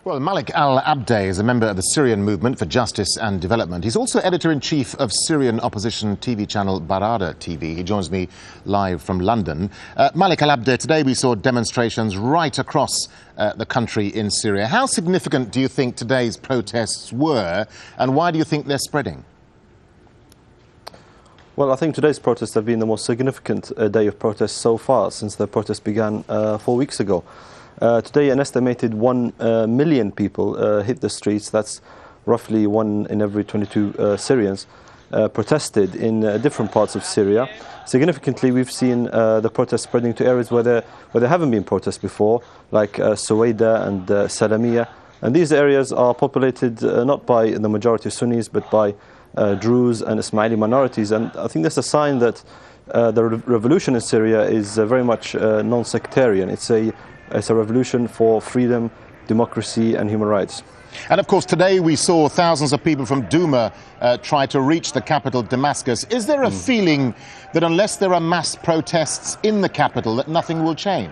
Well, Malik al Abdeh is a member of the Syrian Movement for Justice and Development. He's also editor-in-chief of Syrian opposition TV channel DARAA TV. He joins me live from London. Malik al Abdeh, today we saw demonstrations right across the country in Syria. How significant do you think today's protests were, and why do you think they're spreading? Well, I think today's protests have been the most significant day of protests so far since the protests began 4 weeks ago. Today, an estimated 1 million people hit the streets. That's roughly 1 in every 22 Syrians protested in different parts of Syria. Significantly, we've seen the protests spreading to areas where there haven't been protests before, like Suwaida and Salamiyah. And these areas are populated not by the majority of Sunnis, but by Druze and Ismaili minorities. And I think that's a sign that the revolution in Syria is very much non-sectarian. It's a revolution for freedom, democracy and human rights. And of course, today we saw thousands of people from DOUMA try to reach the capital, Damascus. Is there a feeling that unless there are mass protests in the capital, that nothing will change?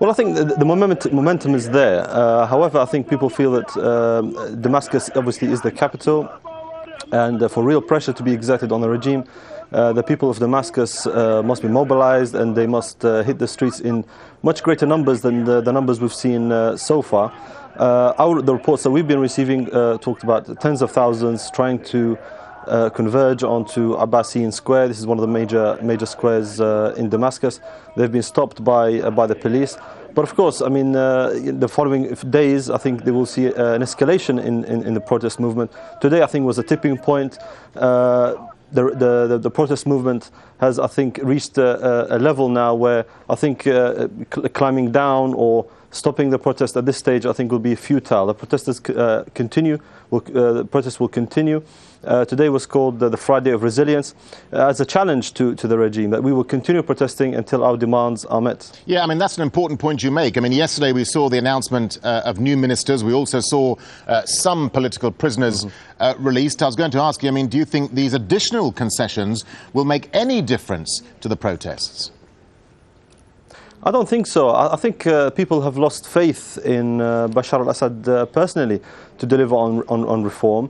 Well, I think the momentum is there. However, I think people feel that Damascus obviously is the capital, and for real pressure to be exerted on the regime, the people of Damascus must be mobilized, and they must hit the streets in much greater numbers than the numbers we've seen so far. The reports that we've been receiving talked about tens of thousands trying to converge onto Abbasiyin Square. This is one of the major squares in Damascus. They've been stopped by the police. But of course, I mean, the following days, I think they will see an escalation in the protest movement. Today, I think, was a tipping point. The protest movement has, I think, reached a level now where I think climbing down or stopping the protest at this stage, I think, will be futile. The protesters continue. The protests will continue. Today was called the Friday of Resilience as a challenge to the regime, that we will continue protesting until our demands are met. Yeah, I mean, that's an important point you make. I mean, yesterday we saw the announcement of new ministers. We also saw some political prisoners released. I was going to ask you, I mean, do you think these additional concessions will make any difference to the protests? I don't think so. I think people have lost faith in Bashar al-Assad personally to deliver on reform.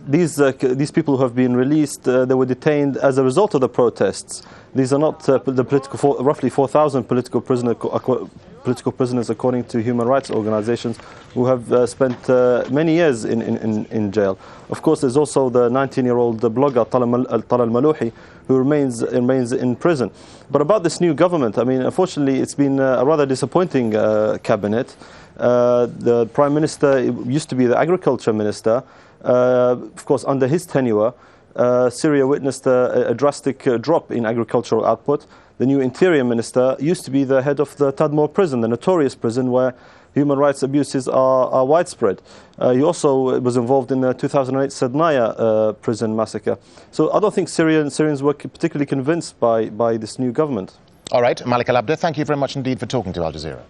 These people who have been released, they were detained as a result of the protests. These are not roughly 4,000 political prisoners, according to human rights organizations, who have spent many years in jail. Of course, there's also the 19-year-old blogger Talal al-Malouhi, who remains in prison. But about this new government, I mean, unfortunately, it's been a rather disappointing cabinet. The Prime Minister used to be the Agriculture Minister. Of course, under his tenure, Syria witnessed a drastic drop in agricultural output. The new Interior Minister used to be the head of the Tadmor prison, the notorious prison where human rights abuses are widespread. He also was involved in the 2008 Sednaya prison massacre. So I don't think Syrians were particularly convinced by this new government. All right, Malik al Abdeh, thank you very much indeed for talking to Al Jazeera.